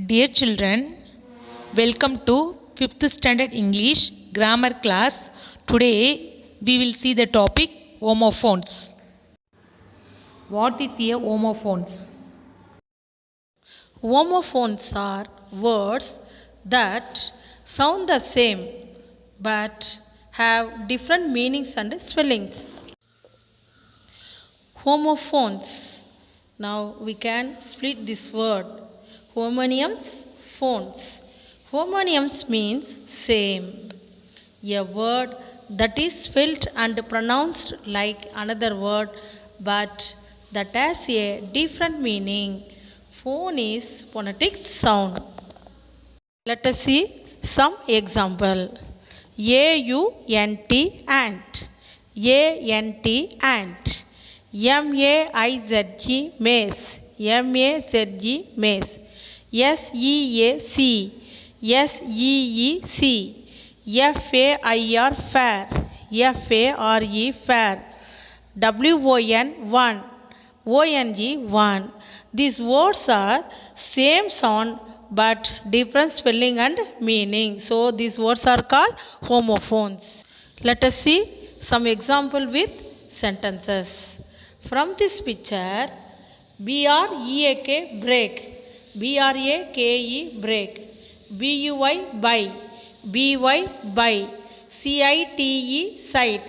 Dear children, welcome to 5th standard English grammar class. Today we will see the topic homophones. What is a homophones? Homophones are words that sound the same but have different meanings and spellings. Homophones. Now we can split this word. Homonyms, phones. Homonyms means same. A word that is spelled and pronounced like another word but that has a different meaning. Phone is phonetic sound. Let us see some example. A-U-N-T ant. A-N-T ant. M-A-I-Z-G maze. M-A-Z-G maze. S-E-A-C. S-E-E-C. F-A-I-R fair. F-A-R-E fair. W-O-N one. O-N-G one. These words are same sound but different spelling and meaning. So these words are called homophones. Let us see some example with sentences. From this picture, B-R-E-A-K break. B-R-A-K-E break. B-U-Y buy. B-Y buy. C-I-T-E site.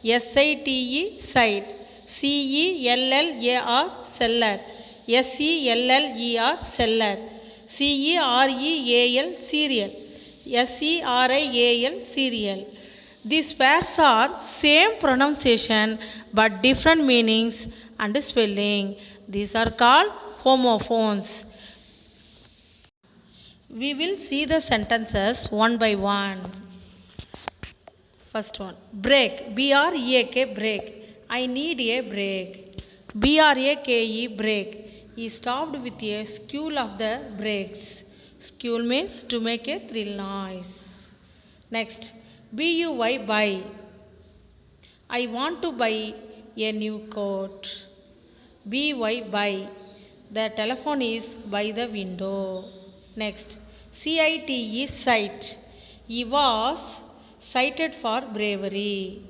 S-I-T-E site. C-E-L-L-A-R seller. S-E-L-L-E-R seller. C-E-R-E-A-L cereal. S-E-R-I-A-L cereal. These pairs are same pronunciation but different meanings and spelling. These are called homophones. We will see the sentences one by one. First one. Break. B-R-E-A-K break. I need a break. B-R-A-K-E break. He stopped with a squeal of the brakes. Squeal means to make a thrill noise. Next. B-U-Y buy. I want to buy a new coat. B-Y buy. The telephone is by the window. Next. C-I-T-E cite. He was cited for bravery.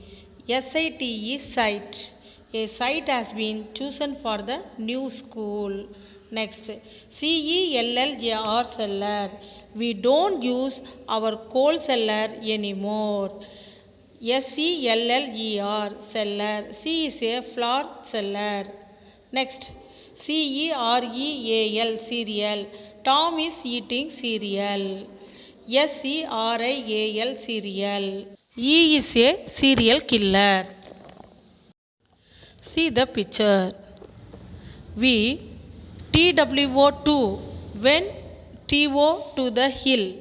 S-I-T-E cite. A site has been chosen for the new school. Next. C-E-L-L-A-R seller. We don't use our coal cellar anymore. S-E-L-L-E-R seller. C is a flour seller. Next. C-E-R-E-A-L cereal. Tom is eating cereal. S-E-R-I-A-L cereal. E is a serial killer. See the picture. We TWO2 went TO to the hill.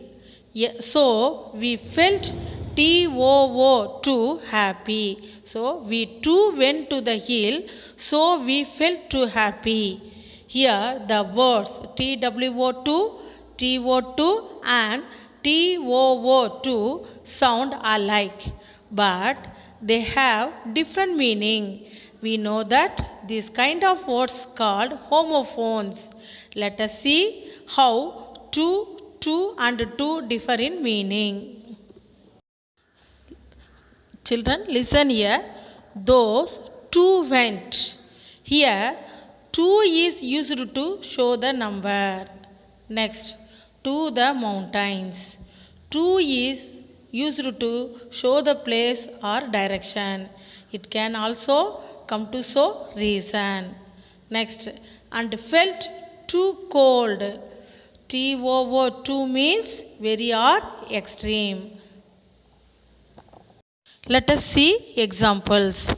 So we felt TOO2 happy. So we too went to the hill. So we felt too happy. Here the words TWO2, TO2 and TOO2 sound alike, but they have different meaning. We know that this kind of words called homophones. Let us see how two and two differ in meaning. Children, listen here. Those two went. Here, two is used to show the number. Next, to the mountains. Two is used to show the place or direction. It can also come to show reason. Next, and felt too cold. TOO2 means very or extreme. Let us see examples.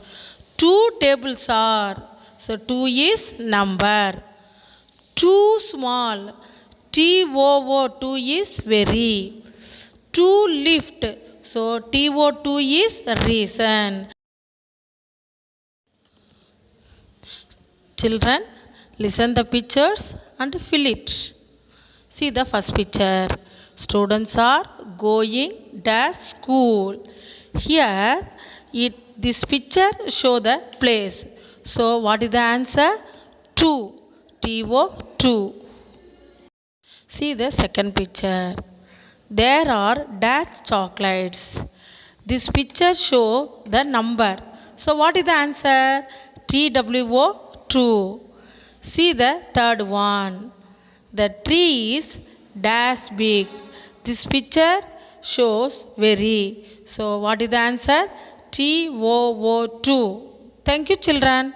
Two tables are. So, 2 is number. Too small. TOO2 is very. To lift. So, TO2 is reason. Children, listen the pictures and fill it. See the first picture. Students are going to school. Here, this picture show the place. So, what is the answer? 2. TO2. See the second picture. There are dash chocolates. This picture show the number. So what is the answer? TWO, true. See the third one. The tree is dash big. This picture shows very. So what is the answer? TOO, 2. Thank you, children.